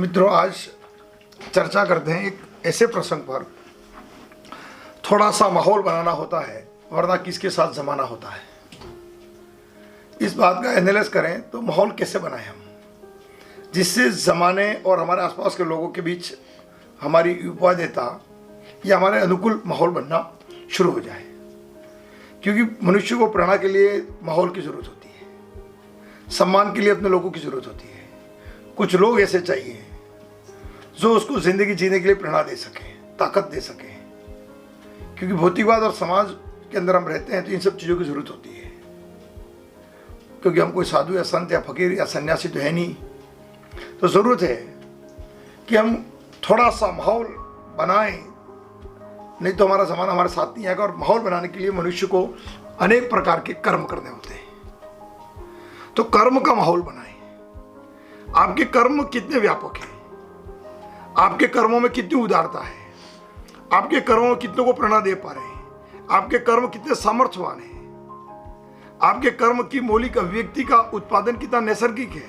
मित्रों, आज चर्चा करते हैं एक ऐसे प्रसंग पर। थोड़ा सा माहौल बनाना होता है, वरना किसके साथ जमाना होता है। इस बात का एनालिसिस करें तो माहौल कैसे बनाएं हम, जिससे ज़माने और हमारे आसपास के लोगों के बीच हमारी उपवाद्यता या हमारे अनुकूल माहौल बनना शुरू हो जाए। क्योंकि मनुष्य को प्रेरणा के लिए माहौल की ज़रूरत होती है, सम्मान के लिए अपने लोगों की ज़रूरत होती है। कुछ लोग ऐसे चाहिए जो उसको ज़िंदगी जीने के लिए प्रेरणा दे सकें, ताकत दे सकें। क्योंकि भौतिकवाद और समाज के अंदर हम रहते हैं तो इन सब चीज़ों की ज़रूरत होती है। क्योंकि हम कोई साधु या संत या फकीर या सन्यासी तो है नहीं, तो ज़रूरत है कि हम थोड़ा सा माहौल बनाएं, नहीं तो हमारा ज़माना हमारे साथ नहीं आएगा। और माहौल बनाने के लिए मनुष्य को अनेक प्रकार के कर्म करने होते हैं। तो कर्म का माहौल बनाएं। आपके कर्म कितने व्यापक हैं, आपके कर्मों में कितनी उदारता है, आपके कर्मों में कितनों को प्रेरणा दे पा रहे हैं, आपके कर्म कितने सामर्थ्यवान हैं, आपके कर्म की मौलिक अभिव्यक्ति का उत्पादन कितना नैसर्गिक है,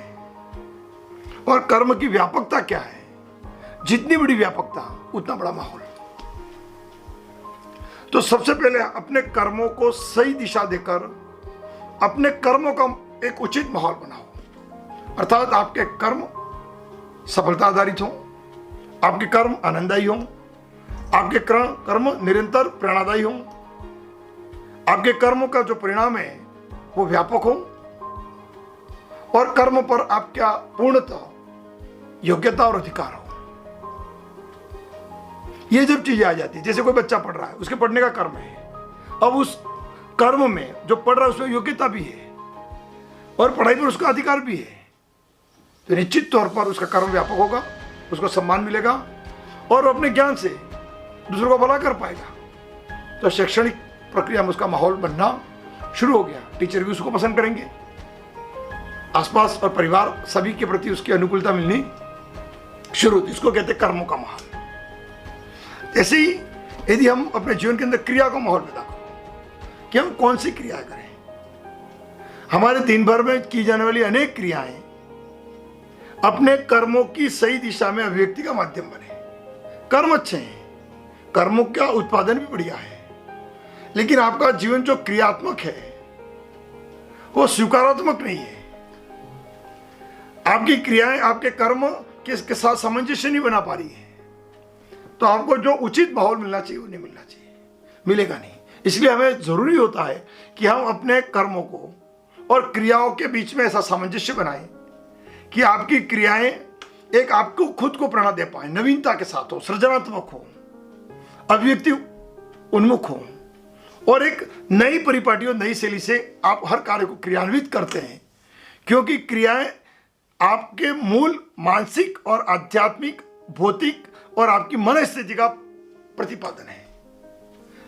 और कर्म की व्यापकता क्या है। जितनी बड़ी व्यापकता उतना बड़ा माहौल। तो सबसे पहले अपने कर्मों को सही दिशा देकर अपने कर्मों का एक उचित माहौल बनाओ। अर्थात आपके कर्म सफलता आधारित हों, आपके कर्म आनंददायी हों, आपके कर्म निरंतर प्रेरणादायी हों, आपके कर्मों का जो परिणाम है वो व्यापक हो, और कर्म पर आपका पूर्णतः योग्यता और अधिकार हो। ये जब चीजें आ जाती है, जैसे कोई बच्चा पढ़ रहा है, उसके पढ़ने का कर्म है, अब उस कर्म में जो पढ़ रहा है उसमें योग्यता भी है और पढ़ाई पर उसका अधिकार भी है, तो निश्चित तौर पर उसका कर्म व्यापक होगा, उसको सम्मान मिलेगा और अपने ज्ञान से दूसरों को भला कर पाएगा। तो शैक्षणिक प्रक्रिया में उसका माहौल बनना शुरू हो गया। टीचर भी उसको पसंद करेंगे, आसपास और परिवार सभी के प्रति उसकी अनुकूलता मिलनी शुरू होती। इसको कहते हैं कर्मों का माहौल। ऐसे ही यदि हम अपने जीवन के अंदर क्रिया का माहौल पैदा करें कि हम कौन सी क्रिया करें। हमारे दिन भर में की जाने वाली अनेक क्रियाएं अपने कर्मों की सही दिशा में अभिव्यक्ति का माध्यम बने। कर्म अच्छे हैं, कर्मों का उत्पादन भी बढ़िया है, लेकिन आपका जीवन जो क्रियात्मक है वो स्वीकारात्मक नहीं है। आपकी क्रियाएं आपके कर्म के साथ सामंजस्य नहीं बना पा रही है, तो आपको जो उचित माहौल मिलना चाहिए वो नहीं मिलना चाहिए, मिलेगा नहीं। इसलिए हमें जरूरी होता है कि हम अपने कर्मों को और क्रियाओं के बीच में ऐसा सामंजस्य बनाएं कि आपकी क्रियाएं एक आपको खुद को प्रेरणा दे पाए, नवीनता के साथ हो, सृजनात्मक हो, अभिव्यक्ति उन्मुख हो, और एक नई परिपाटी और नई शैली से आप हर कार्य को क्रियान्वित करते हैं। क्योंकि क्रियाएं आपके मूल मानसिक और आध्यात्मिक, भौतिक और आपकी मन स्थिति का प्रतिपादन है,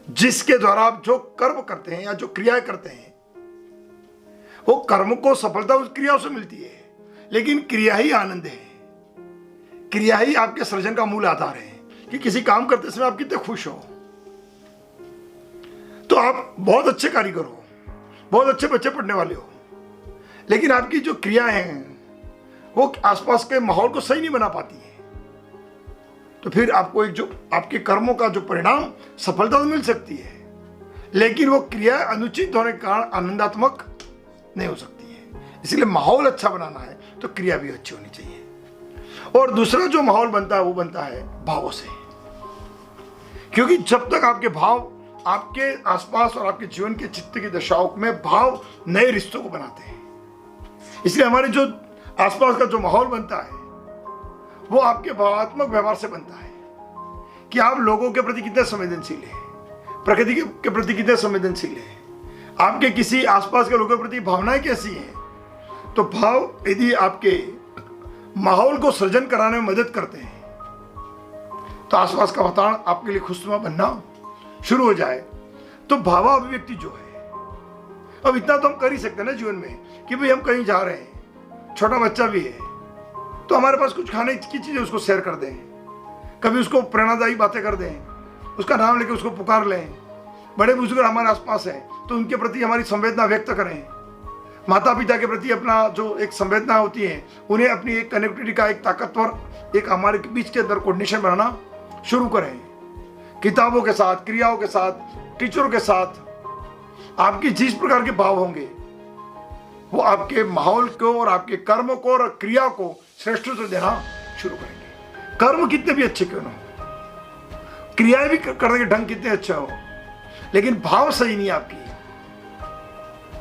जिसके द्वारा आप जो कर्म करते हैं या जो क्रियाएं करते हैं वो कर्म को सफलता उस क्रियाओं से मिलती है। लेकिन क्रिया ही आनंद है, क्रिया ही आपके सृजन का मूल आधार है कि किसी काम करते समय आप कितने खुश हो। तो आप बहुत अच्छे कारीगर हो, बहुत अच्छे बच्चे पढ़ने वाले हो, लेकिन आपकी जो क्रियाएं हैं वो आसपास के माहौल को सही नहीं बना पाती है, तो फिर आपको एक जो आपके कर्मों का जो परिणाम सफलता तो मिल सकती है, लेकिन वो क्रिया अनुचित होने के कारण आनंदात्मक नहीं हो सकती है। इसलिए माहौल अच्छा बनाना है तो क्रिया भी अच्छी होनी चाहिए। और दूसरा जो माहौल बनता है वो बनता है भावों से। क्योंकि जब तक आपके भाव आपके आसपास और आपके जीवन के चित्त की दशाओं में भाव नए रिश्तों को बनाते हैं। इसलिए हमारे जो आसपास का जो माहौल बनता है वो आपके भावात्मक व्यवहार से बनता है कि आप लोगों के प्रति कितने संवेदनशील हैं, प्रकृति के प्रति कितने संवेदनशील हैं, आपके किसी आसपास के लोगों के प्रति भावनाएं कैसी हैं। तो भाव यदि आपके माहौल को सृजन कराने में मदद करते हैं तो आसपास का वातावरण आपके लिए खुशनुमा बनना शुरू हो जाए, तो भावा अभिव्यक्ति जो है, अब इतना तो हम कर ही सकते हैं ना जीवन में कि भाई हम कहीं जा रहे हैं, छोटा बच्चा भी है तो हमारे पास कुछ खाने की चीजें उसको शेयर कर दें, कभी उसको प्रेरणादायी बातें कर दें, उसका नाम लेकर उसको पुकार लें। बड़े बुजुर्ग हमारे आसपास हैं तो उनके प्रति हमारी संवेदना व्यक्त करें। माता पिता के प्रति अपना जो एक संवेदना होती है, उन्हें अपनी एक कनेक्टिविटी का एक ताकतवर एक हमारे बीच के अंदर कोऑर्डिनेशन बनाना शुरू करें। किताबों के साथ, क्रियाओं के साथ, टीचरों के साथ आपकी जिस प्रकार के भाव होंगे वो आपके माहौल को और आपके कर्म को और क्रिया को श्रेष्ठत्व देना शुरू करेंगे। कर्म कितने भी अच्छे क्यों ना हो, क्रियाएं भी करने के ढंग कितने अच्छा हो, लेकिन भाव सही नहीं आपकी,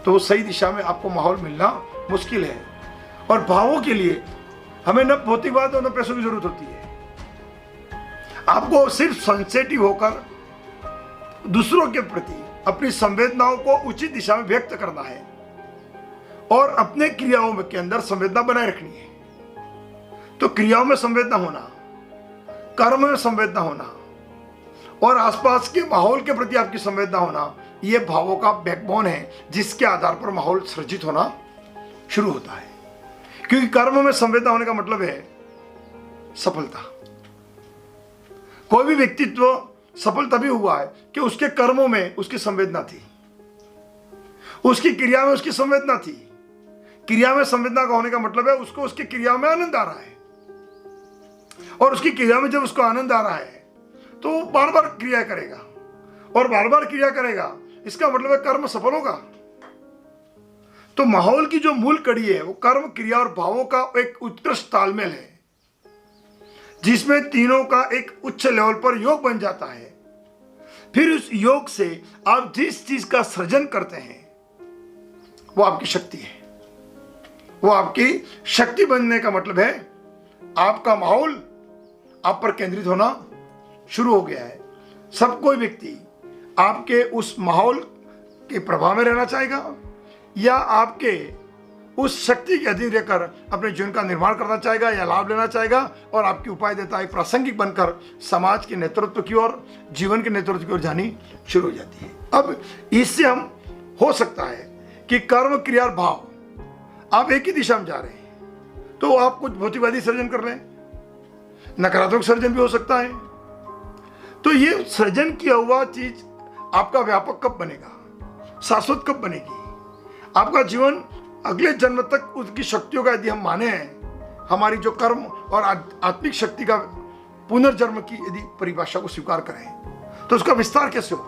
तो सही दिशा में आपको माहौल मिलना मुश्किल है। और भावों के लिए हमें न भौतिकवाद और न पैसों की जरूरत होती है। आपको सिर्फ सेंसिटिव होकर दूसरों के प्रति अपनी संवेदनाओं को उचित दिशा में व्यक्त करना है और अपने क्रियाओं के अंदर संवेदना बनाए रखनी है। तो क्रियाओं में संवेदना होना, कर्म में संवेदना होना और आसपास के माहौल के प्रति आपकी संवेदना होना, यह भावों का बैकबोन है जिसके आधार पर माहौल सृजित होना शुरू होता है। क्योंकि कर्म में संवेदना होने का मतलब है सफलता। कोई भी व्यक्तित्व सफल तभी हुआ है कि उसके कर्मों में उसकी संवेदना थी, उसकी क्रिया में उसकी संवेदना थी। क्रिया में संवेदना का होने का मतलब है उसको उसकी क्रिया में आनंद आ रहा है, और उसकी क्रिया में जब उसको आनंद आ रहा है तो वो बार बार क्रिया करेगा, और बार बार क्रिया करेगा, इसका मतलब है कर्म सफल होगा। तो माहौल की जो मूल कड़ी है वो कर्म, क्रिया और भावों का एक उत्कृष्ट तालमेल है, जिसमें तीनों का एक उच्च लेवल पर योग बन जाता है। फिर उस योग से आप जिस चीज का सृजन करते हैं वो आपकी शक्ति है। वो आपकी शक्ति बनने का मतलब है आपका माहौल आप पर केंद्रित होना शुरू हो गया है। सब कोई व्यक्ति आपके उस माहौल के प्रभाव में रहना चाहेगा या आपके उस शक्ति के अधीन रहकर अपने जीवन का निर्माण करना चाहेगा या लाभ लेना चाहेगा, और आपकी उपायदेता एक प्रासंगिक बनकर समाज के नेतृत्व की ओर, जीवन के नेतृत्व की ओर जानी शुरू हो जाती है। अब इससे हम हो सकता है कि कर्म, क्रिया और भाव आप एक ही दिशा में जा रहे हैं तो आप कुछ भौतिकवादी सर्जन कर लें, नकारात्मक सर्जन भी हो सकता है। तो ये सृजन किया हुआ चीज आपका व्यापक कब बनेगा, शाश्वत कब बनेगी? आपका जीवन अगले जन्म तक उसकी शक्तियों का यदि हम माने हैं, हमारी जो कर्म और आत्मिक शक्ति का पुनर्जन्म की यदि परिभाषा को स्वीकार करें तो उसका विस्तार कैसे हो?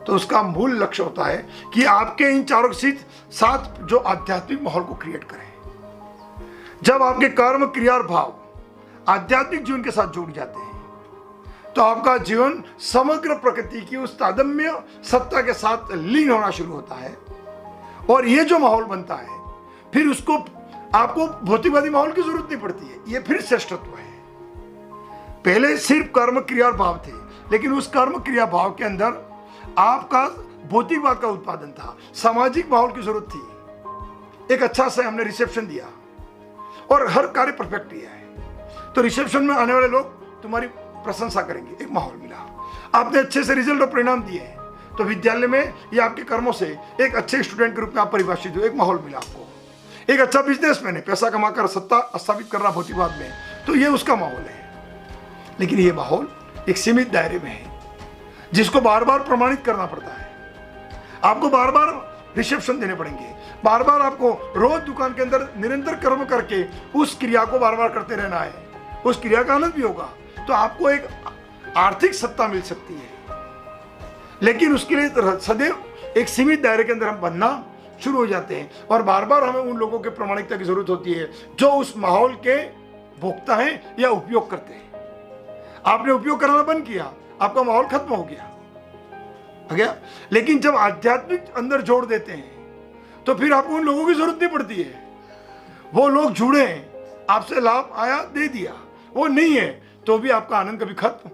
तो उसका मूल लक्ष्य होता है कि आपके इन चारों के साथ जो आध्यात्मिक माहौल को क्रिएट करें। जब आपके कर्म, क्रिया और भाव आध्यात्मिक जीवन के साथ जुड़ जाते हैं तो आपका जीवन समग्र प्रकृति की उस तादम्य सत्ता के साथ लीन होना शुरू होता है, और ये जो माहौल बनता है फिर उसको आपको भौतिकवादी माहौल की जरूरत नहीं पड़ती है। ये फिर श्रेष्ठत्व है। पहले सिर्फ कर्म, क्रिया और भाव थे, लेकिन उस कर्म, क्रिया, भाव के अंदर आपका भौतिकवाद का उत्पादन था, सामाजिक माहौल की जरूरत थी। एक अच्छा से हमने रिसेप्शन दिया और हर कार्य परफेक्ट किया है तो रिसेप्शन में आने वाले लोग तुम्हारी प्रशंसा करेंगे, एक माहौल मिला। आपने अच्छे से रिजल्ट और परिणाम दिए हैं तो विद्यालय में या आपके कर्मों से एक अच्छे स्टूडेंट के रूप में आप परिभाषित हो, एक माहौल मिला आपको। एक अच्छा बिजनेसमैन है, पैसा कमाकर सत्ता स्थापित कर रहा भौतिकवाद में, तो ये उसका माहौल है। लेकिन ये माहौल एक सीमित दायरे में है जिसको बार बार प्रमाणित करना पड़ता है। आपको बार बार रिसेप्शन देने पड़ेंगे, बार बार आपको रोज दुकान के अंदर निरंतर कर्म करके उस क्रिया को बार बार करते रहना है। उस क्रिया का आनंद भी होगा तो आपको एक आर्थिक सत्ता मिल सकती है, लेकिन उसके लिए सदैव एक सीमित दायरे के अंदर हम बनना शुरू हो जाते हैं और बार बार हमें उन लोगों के प्रमाणिकता की जरूरत होती है जो उस माहौल के भोक्ता हैं या उपयोग करते हैं। आपने उपयोग करना बंद किया, आपका माहौल खत्म हो गया। लेकिन जब आध्यात्मिक अंदर जोड़ देते हैं तो फिर आपको उन लोगों की जरूरत नहीं पड़ती है। वो लोग जुड़े, आपसे लाभ आया दे दिया, वो नहीं है तो भी आपका आनंद कभी खत्म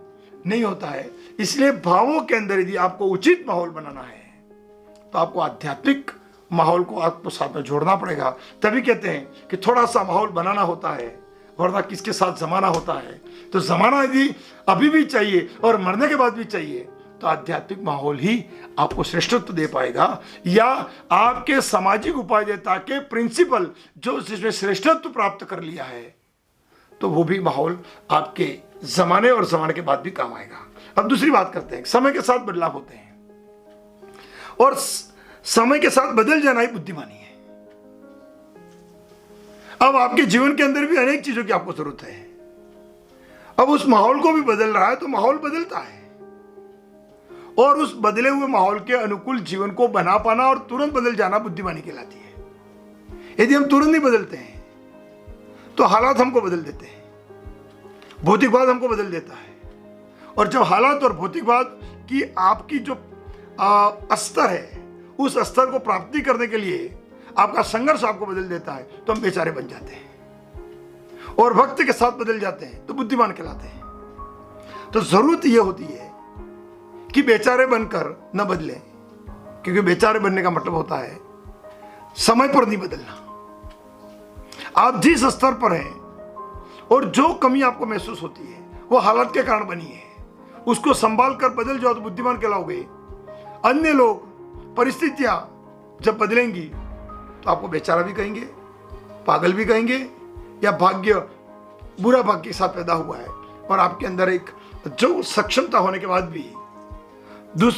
नहीं होता है। इसलिए भावों के अंदर यदि आपको उचित माहौल बनाना है तो आपको आध्यात्मिक माहौल को आपको साथ में जोड़ना पड़ेगा। तभी कहते हैं कि थोड़ा सा माहौल बनाना होता है, वरना किसके साथ जमाना होता है। तो जमाना यदि अभी भी चाहिए और मरने के बाद भी चाहिए तो आध्यात्मिक माहौल ही आपको श्रेष्ठत्व दे पाएगा, या आपके सामाजिक उपायदेता के प्रिंसिपल जो जिसमें श्रेष्ठत्व प्राप्त कर लिया है तो वो भी माहौल आपके जमाने और जमाने के बाद भी काम आएगा। अब दूसरी बात करते हैं, समय के साथ बदलाव होते हैं और समय के साथ बदल जाना ही बुद्धिमानी है। अब आपके जीवन के अंदर भी अनेक चीजों की आपको जरूरत है। अब उस माहौल को भी बदल रहा है, तो माहौल बदलता है, और उस बदले हुए माहौल के अनुकूल जीवन को बना पाना और तुरंत बदल जाना बुद्धिमानी कहलाती है। यदि हम तुरंत नहीं बदलते हैं तो हालात हमको बदल देते हैं, भौतिकवाद हमको बदल देता है। और जब हालात और भौतिकवाद की आपकी जो स्तर है, उस स्तर को प्राप्ति करने के लिए आपका संघर्ष आपको बदल देता है, तो हम बेचारे बन जाते हैं, और वक्त के साथ बदल जाते हैं तो बुद्धिमान कहलाते हैं। तो जरूरत यह होती है कि बेचारे बनकर न बदले, क्योंकि बेचारे बनने का मतलब होता है समय पर नहीं बदलना। आप जिस स्तर पर हैं और जो कमी आपको महसूस होती है वो हालात के कारण बनी है, उसको संभाल कर बदल जाओ तो बुद्धिमान कहलाओगे। अन्य लोग, परिस्थितियां जब बदलेंगी तो आपको बेचारा भी कहेंगे, पागल भी कहेंगे, या भाग्य, बुरा भाग्य के साथ पैदा हुआ है। और आपके अंदर एक जो सक्षमता होने के बाद भी,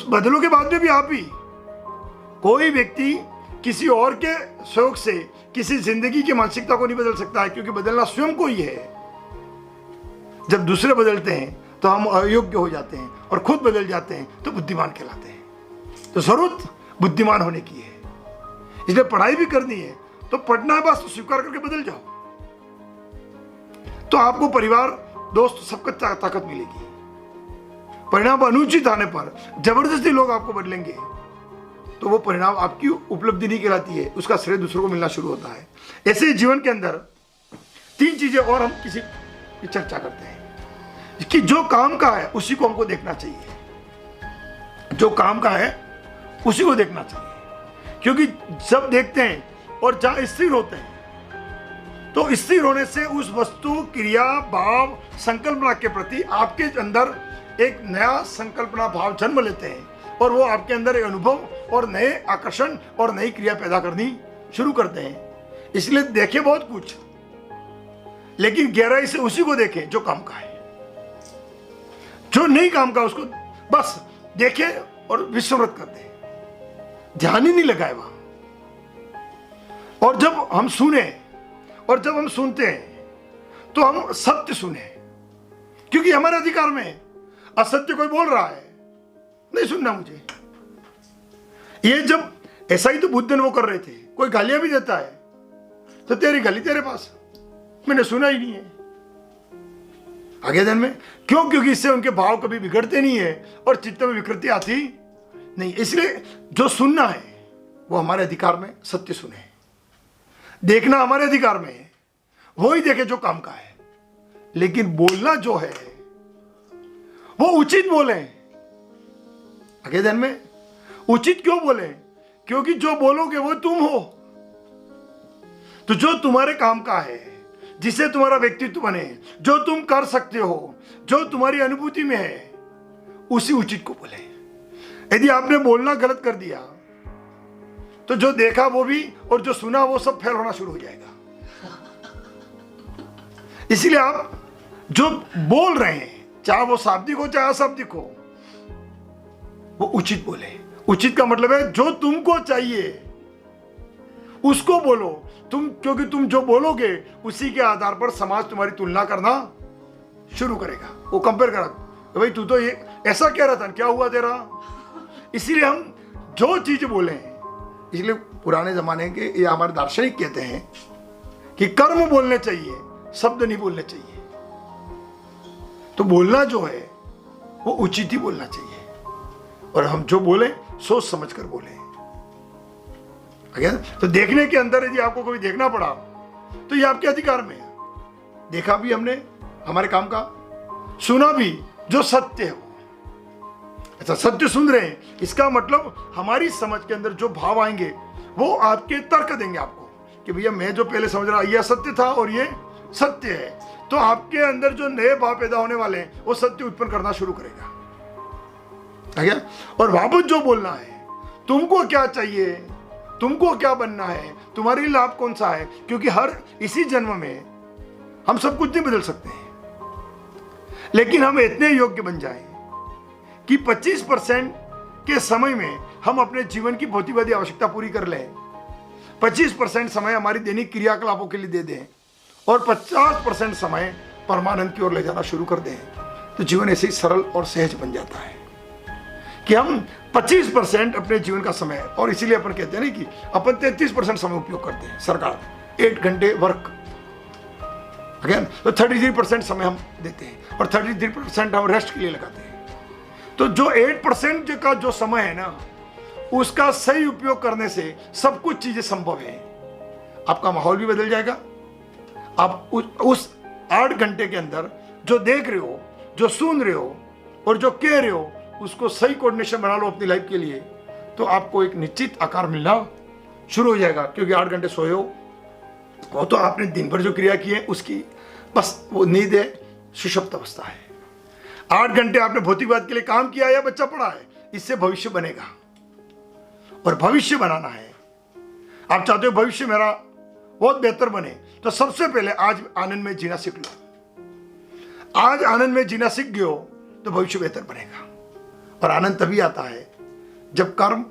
बदलों के बाद में भी आप भी, कोई व्यक्ति किसी और के सहयोग से किसी जिंदगी की मानसिकता को नहीं बदल सकता है, क्योंकि बदलना स्वयं को ही है। जब दूसरे बदलते हैं तो हम अयोग्य हो जाते हैं, और खुद बदल जाते हैं तो बुद्धिमान कहलाते हैं। तो जरूरत बुद्धिमान होने की है, इसलिए पढ़ाई भी करनी है तो पढ़ना है, बस स्वीकार करके बदल जाओ, तो आपको परिवार, दोस्त, सबका ताकत मिलेगी। परिणाम अनुचित आने पर जबरदस्ती लोग आपको बदलेंगे तो वो परिणाम आपकी उपलब्धि नहीं कहलाती है, उसका श्रेय दूसरों को मिलना शुरू होता है। ऐसे जीवन के अंदर 3 चीजें और हम किसी की चर्चा करते हैं कि जो काम का है उसी को हमको देखना चाहिए, जो काम का है उसी को देखना चाहिए, क्योंकि जब देखते हैं और जहां स्थिर होते हैं तो स्थिर होने से उस वस्तु, क्रिया, भाव, संकल्पना के प्रति आपके अंदर एक नया संकल्पना भाव जन्म लेते हैं, और वो आपके अंदर एक अनुभव और नए आकर्षण और नई क्रिया पैदा करनी शुरू करते हैं। इसलिए देखें बहुत कुछ, लेकिन गहराई से उसी को देखें जो काम का है। जो नहीं काम का उसको बस देखें और विस्मृत कर दें, ध्यान ही नहीं लगाए वहां। और जब हम सुने और जब हम सुनते हैं तो हम सत्य सुने, क्योंकि हमारे अधिकार में असत्य कोई बोल रहा है, नहीं सुनना मुझे। ये जब ऐसा ही तो बुद्ध ने वो कर रहे थे, कोई गालियां भी देता है तो तेरी गाली तेरे पास, मैंने सुना ही नहीं है। आगे ध्यान में क्यों? क्योंकि इससे उनके भाव कभी बिगड़ते नहीं है और चित्त में विकृति आती नहीं। इसलिए जो सुनना है वो हमारे अधिकार में, सत्य सुने। देखना हमारे अधिकार में है, वो ही देखे जो काम का है। लेकिन बोलना जो है वो उचित बोले। आगे ध्यान में, उचित क्यों बोले? क्योंकि जो बोलोगे वो तुम हो। तो जो तुम्हारे काम का है, जिसे तुम्हारा व्यक्तित्व बने, जो तुम कर सकते हो, जो तुम्हारी अनुभूति में है, उसी उचित को बोले। यदि आपने बोलना गलत कर दिया तो जो देखा वो भी और जो सुना वो सब फेल होना शुरू हो जाएगा। इसलिए आप जो बोल रहे हैं, चाहे वो शाब्दिक हो चाहे अशाब्दिक हो, वो उचित बोले। उचित का मतलब है जो तुमको चाहिए उसको बोलो तुम, क्योंकि तुम जो बोलोगे उसी के आधार पर समाज तुम्हारी तुलना करना शुरू करेगा। वो कंपेयर करा, तो भाई तू तो ये ऐसा कह रहा था, क्या हुआ तेरा? इसीलिए हम जो चीज बोले, इसलिए पुराने जमाने के ये हमारे दार्शनिक कहते हैं कि कर्म बोलने चाहिए, शब्द नहीं बोलने चाहिए। तो बोलना जो है वो उचित ही बोलना चाहिए, और हम जो बोले सोच समझ कर बोले। तो देखने के अंदर यदि आपको कोई देखना पड़ा तो ये आपके अधिकार में है। देखा भी हमने हमारे काम का, सुना भी जो सत्य है वो। अच्छा, सत्य सुन रहे हैं, इसका मतलब हमारी समझ के अंदर जो भाव आएंगे वो आपके तर्क देंगे आपको कि भैया मैं जो पहले समझ रहा ये असत्य था और ये सत्य है। तो आपके अंदर जो नए भाव पैदा होने वाले हैं वो सत्य उत्पन्न करना शुरू करेगा। और वापस जो बोलना है, तुमको क्या चाहिए, तुमको क्या बनना है, तुम्हारे लिए लाभ कौन सा है, क्योंकि हर इसी जन्म में हम सब कुछ नहीं बदल सकते हैं, लेकिन हम इतने योग्य बन जाएं कि 25% के समय में हम अपने जीवन की भौतिकवादी आवश्यकता पूरी कर लें। 25% समय हमारी दैनिक क्रियाकलापों के लिए दे दें और 50% समय परमानंद की ओर ले जाना शुरू कर दें, तो जीवन ऐसे ही सरल और सहज बन जाता है कि हम 25% अपने जीवन का समय, और इसीलिए अपन कहते हैं ना कि अपन 33% समय उपयोग करते हैं। सरकार 8 घंटे वर्क अगेन, तो 33% समय हम देते हैं और 33% हम रेस्ट के लिए लगाते हैं। तो जो 8% का जो समय है ना, उसका सही उपयोग करने से सब कुछ चीजें संभव है। आपका माहौल भी बदल जाएगा। आप उस 8 घंटे के अंदर जो देख रहे हो, जो सुन रहे हो और जो कह रहे हो, उसको सही कोऑर्डिनेशन बना लो अपनी लाइफ के लिए, तो आपको एक निश्चित आकार मिलना शुरू हो जाएगा। क्योंकि 8 घंटे सोए हो, वो तो आपने दिन भर जो क्रिया की है उसकी बस वो नींद है, सुषुप्त अवस्था है। 8 घंटे आपने भौतिकवाद के लिए काम किया या बच्चा पढ़ा है, इससे भविष्य बनेगा। और भविष्य बनाना है, आप चाहते हो भविष्य मेरा बहुत बेहतर बने, तो सबसे पहले आज आनंद में जीना सीख लो। आज आनंद में जीना सीख गए हो तो भविष्य बेहतर बनेगा। और आनंद तभी आता है जब कर्म,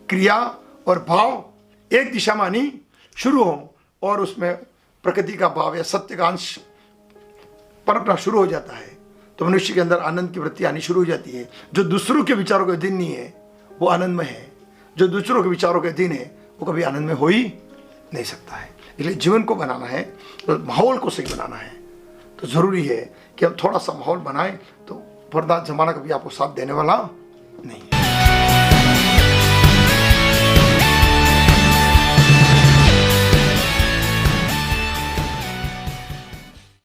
क्रिया और भाव एक दिशा में आनी शुरू हो और उसमें प्रकृति का भाव या सत्य का अंश पनपना शुरू हो जाता है, तो मनुष्य के अंदर आनंद की वृत्ति आनी शुरू हो जाती है। जो दूसरों के विचारों के अधीन नहीं है वो आनंद में है, जो दूसरों के विचारों के अधीन है वो कभी आनंद में हो ही नहीं सकता है। इसलिए जीवन को बनाना है तो माहौल को सही बनाना है, तो जरूरी है कि हम थोड़ा सा माहौल बनाएं, तो वरना जमाना कभी आपको साथ देने वाला नहीं है।